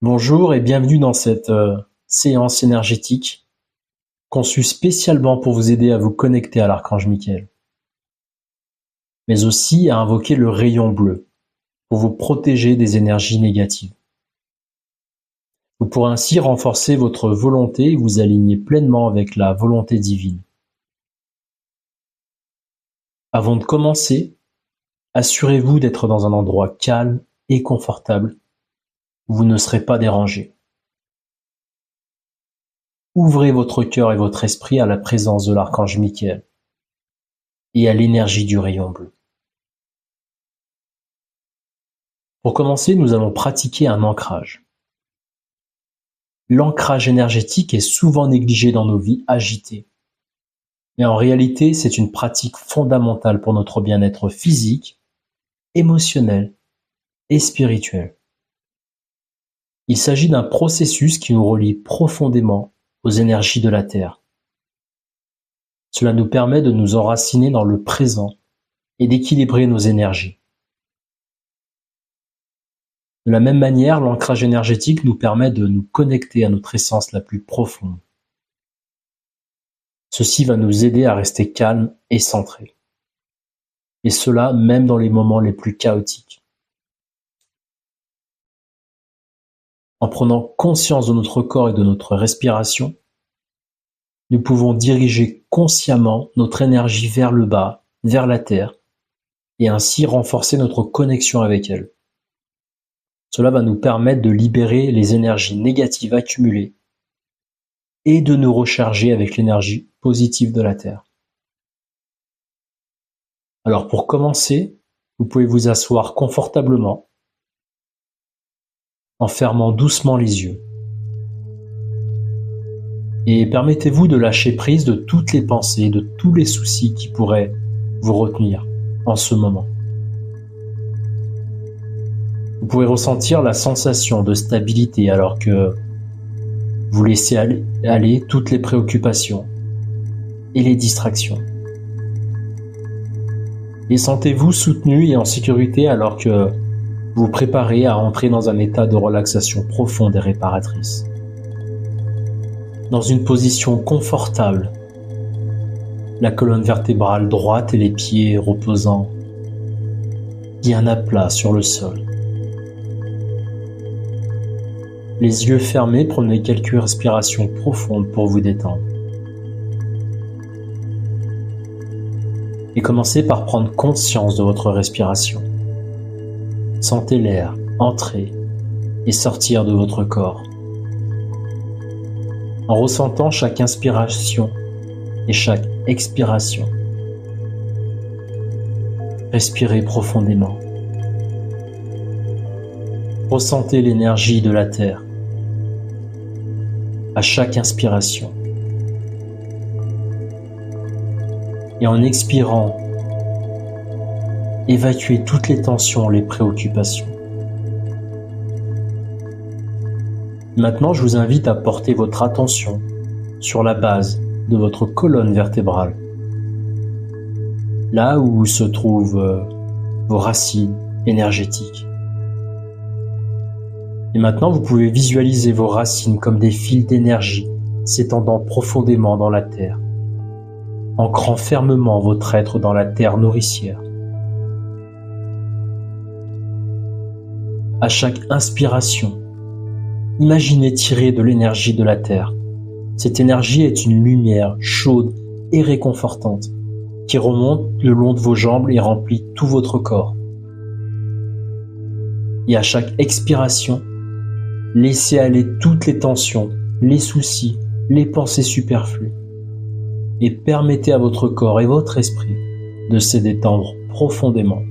Bonjour et bienvenue dans cette séance énergétique conçue spécialement pour vous aider à vous connecter à l'archange Michael, mais aussi à invoquer le rayon bleu pour vous protéger des énergies négatives. Vous pourrez ainsi renforcer votre volonté et vous aligner pleinement avec la volonté divine. Avant de commencer, assurez-vous d'être dans un endroit calme et confortable où vous ne serez pas dérangé. Ouvrez votre cœur et votre esprit à la présence de l'archange Michael et à l'énergie du rayon bleu. Pour commencer, nous allons pratiquer un ancrage. L'ancrage énergétique est souvent négligé dans nos vies agitées. Mais en réalité, c'est une pratique fondamentale pour notre bien-être physique, émotionnel et spirituel. Il s'agit d'un processus qui nous relie profondément aux énergies de la Terre. Cela nous permet de nous enraciner dans le présent et d'équilibrer nos énergies. De la même manière, l'ancrage énergétique nous permet de nous connecter à notre essence la plus profonde. Ceci va nous aider à rester calmes et centrés. Et cela même dans les moments les plus chaotiques. En prenant conscience de notre corps et de notre respiration, nous pouvons diriger consciemment notre énergie vers le bas, vers la terre, et ainsi renforcer notre connexion avec elle. Cela va nous permettre de libérer les énergies négatives accumulées et de nous recharger avec l'énergie positive de la terre. Alors pour commencer, vous pouvez vous asseoir confortablement en fermant doucement les yeux. Et permettez-vous de lâcher prise de toutes les pensées, de tous les soucis qui pourraient vous retenir en ce moment. Vous pouvez ressentir la sensation de stabilité alors que vous laissez aller toutes les préoccupations et les distractions. Et sentez-vous soutenu et en sécurité alors que vous vous préparez à entrer dans un état de relaxation profonde et réparatrice. Dans une position confortable, la colonne vertébrale droite et les pieds reposant bien à plat sur le sol. Les yeux fermés, prenez quelques respirations profondes pour vous détendre. Et commencez par prendre conscience de votre respiration. Sentez l'air entrer et sortir de votre corps. En ressentant chaque inspiration et chaque expiration. Respirez profondément. Ressentez l'énergie de la Terre à chaque inspiration. Et en expirant, évacuez toutes les tensions, les préoccupations. Maintenant, je vous invite à porter votre attention sur la base de votre colonne vertébrale, là où se trouvent vos racines énergétiques. Et maintenant, vous pouvez visualiser vos racines comme des fils d'énergie s'étendant profondément dans la terre, ancrant fermement votre être dans la terre nourricière. À chaque inspiration, imaginez tirer de l'énergie de la terre. Cette énergie est une lumière chaude et réconfortante qui remonte le long de vos jambes et remplit tout votre corps. Et à chaque expiration, laissez aller toutes les tensions, les soucis, les pensées superflues et permettez à votre corps et votre esprit de se détendre profondément.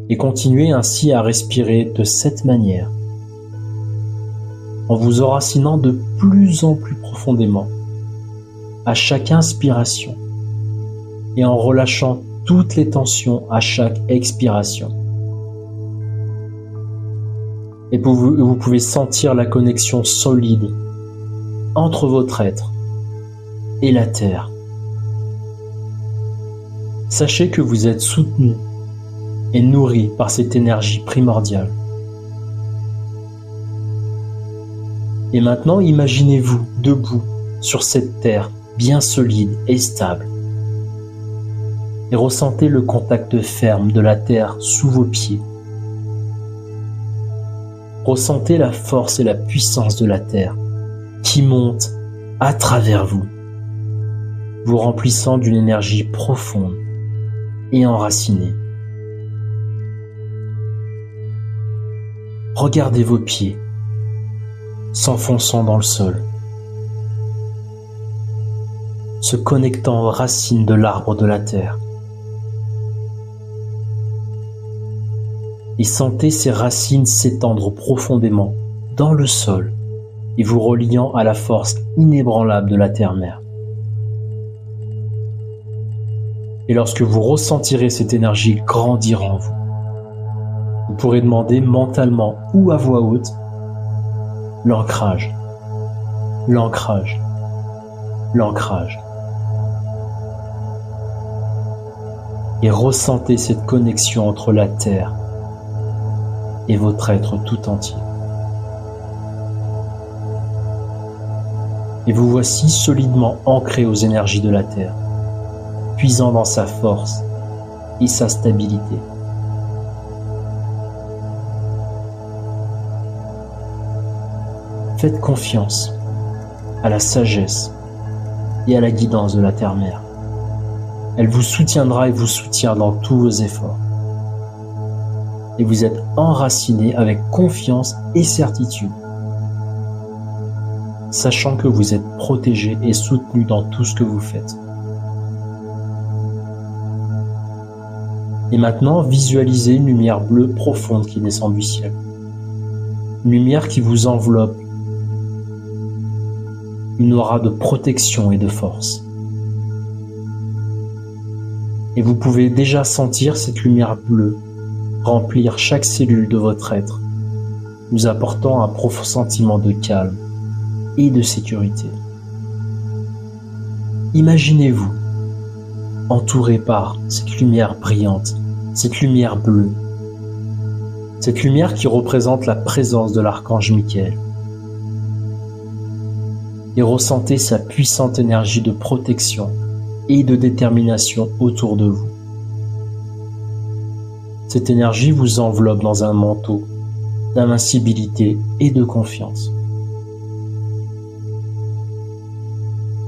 Et continuez ainsi à respirer de cette manière, en vous enracinant de plus en plus profondément à chaque inspiration et en relâchant toutes les tensions à chaque expiration. Et vous pouvez sentir la connexion solide entre votre être et la terre. Sachez que vous êtes soutenu et nourri par cette énergie primordiale. Et maintenant, imaginez-vous debout sur cette terre bien solide et stable. Et ressentez le contact ferme de la terre sous vos pieds. Ressentez la force et la puissance de la terre qui monte à travers vous, vous remplissant d'une énergie profonde et enracinée. Regardez vos pieds s'enfonçant dans le sol, se connectant aux racines de l'arbre de la terre. Et sentez ces racines s'étendre profondément dans le sol et vous reliant à la force inébranlable de la terre-mère. Et lorsque vous ressentirez cette énergie grandir en vous, vous pourrez demander mentalement ou à voix haute l'ancrage, l'ancrage, l'ancrage. Et ressentez cette connexion entre la terre et votre être tout entier. Et vous voici solidement ancré aux énergies de la terre, puisant dans sa force et sa stabilité. Faites confiance à la sagesse et à la guidance de la terre-mère. Elle vous soutiendra et vous soutient dans tous vos efforts. Et vous êtes enraciné avec confiance et certitude, sachant que vous êtes protégé et soutenu dans tout ce que vous faites. Et maintenant, visualisez une lumière bleue profonde qui descend du ciel. Une lumière qui vous enveloppe, une aura de protection et de force. Et vous pouvez déjà sentir cette lumière bleue remplir chaque cellule de votre être, vous apportant un profond sentiment de calme et de sécurité. Imaginez-vous entouré par cette lumière brillante, cette lumière bleue, cette lumière qui représente la présence de l'archange Michael. Et ressentez sa puissante énergie de protection et de détermination autour de vous. Cette énergie vous enveloppe dans un manteau d'invincibilité et de confiance.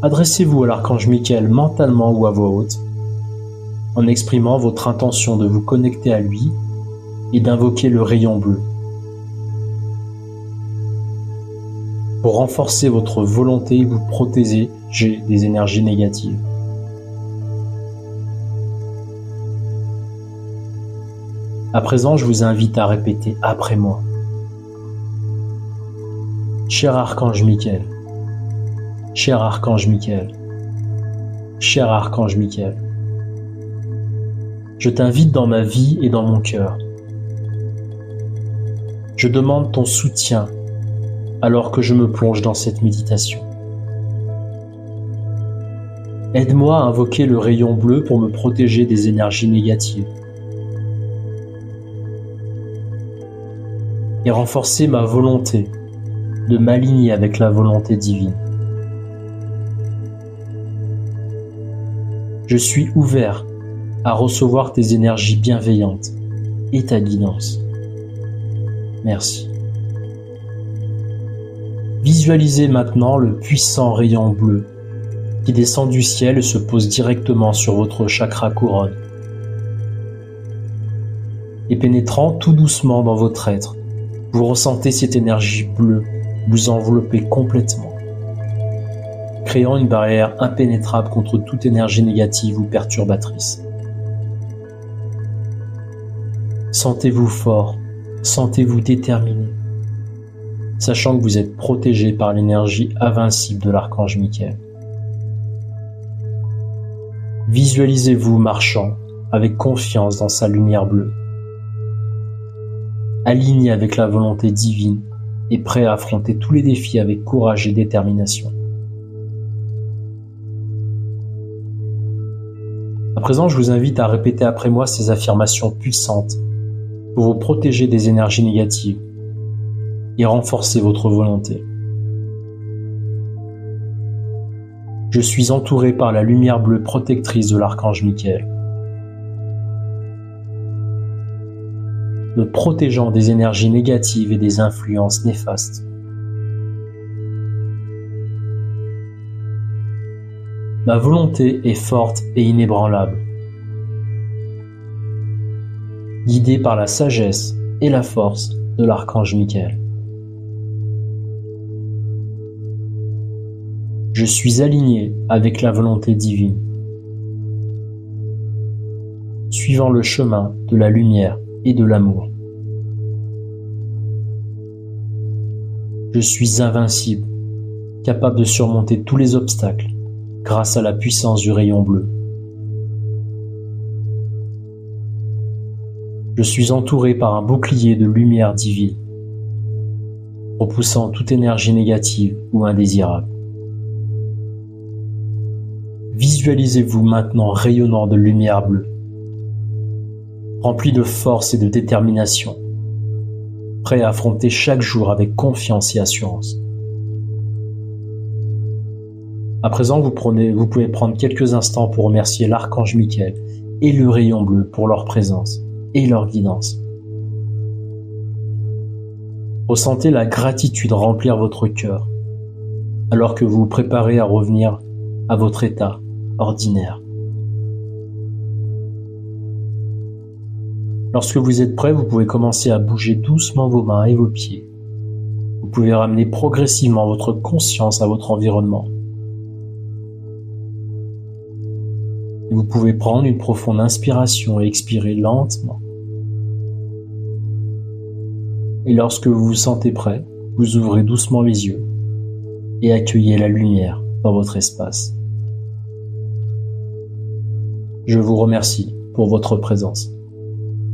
Adressez-vous à l'archange Michael mentalement ou à voix haute, en exprimant votre intention de vous connecter à lui et d'invoquer le rayon bleu. Pour renforcer votre volonté et vous protéger des énergies négatives. À présent, je vous invite à répéter après moi. Cher archange Michael, cher archange Michael, cher archange Michael, je t'invite dans ma vie et dans mon cœur. Je demande ton soutien alors que je me plonge dans cette méditation. Aide-moi à invoquer le rayon bleu pour me protéger des énergies négatives et renforcer ma volonté de m'aligner avec la volonté divine. Je suis ouvert à recevoir tes énergies bienveillantes et ta guidance. Merci. Visualisez maintenant le puissant rayon bleu qui descend du ciel et se pose directement sur votre chakra couronne et pénétrant tout doucement dans votre être. Vous ressentez cette énergie bleue vous envelopper complètement, créant une barrière impénétrable contre toute énergie négative ou perturbatrice. Sentez-vous fort, sentez-vous déterminé, sachant que vous êtes protégé par l'énergie invincible de l'archange Michael. Visualisez-vous marchant avec confiance dans sa lumière bleue, aligné avec la volonté divine et prêt à affronter tous les défis avec courage et détermination. À présent, je vous invite à répéter après moi ces affirmations puissantes pour vous protéger des énergies négatives et renforcer votre volonté. Je suis entouré par la lumière bleue protectrice de l'archange Michael, me protégeant des énergies négatives et des influences néfastes. Ma volonté est forte et inébranlable, guidée par la sagesse et la force de l'archange Michael. Je suis aligné avec la volonté divine, suivant le chemin de la lumière et de l'amour. Je suis invincible, capable de surmonter tous les obstacles grâce à la puissance du rayon bleu. Je suis entouré par un bouclier de lumière divine, repoussant toute énergie négative ou indésirable. Visualisez-vous maintenant rayonnant de lumière bleue, rempli de force et de détermination, prêt à affronter chaque jour avec confiance et assurance. À présent, vous pouvez prendre quelques instants pour remercier l'archange Michael et le rayon bleu pour leur présence et leur guidance. Ressentez la gratitude remplir votre cœur alors que vous vous préparez à revenir à votre état ordinaire. Lorsque vous êtes prêt, vous pouvez commencer à bouger doucement vos mains et vos pieds. Vous pouvez ramener progressivement votre conscience à votre environnement. Et vous pouvez prendre une profonde inspiration et expirer lentement. Et lorsque vous vous sentez prêt, vous ouvrez doucement les yeux et accueillez la lumière dans votre espace. Je vous remercie pour votre présence.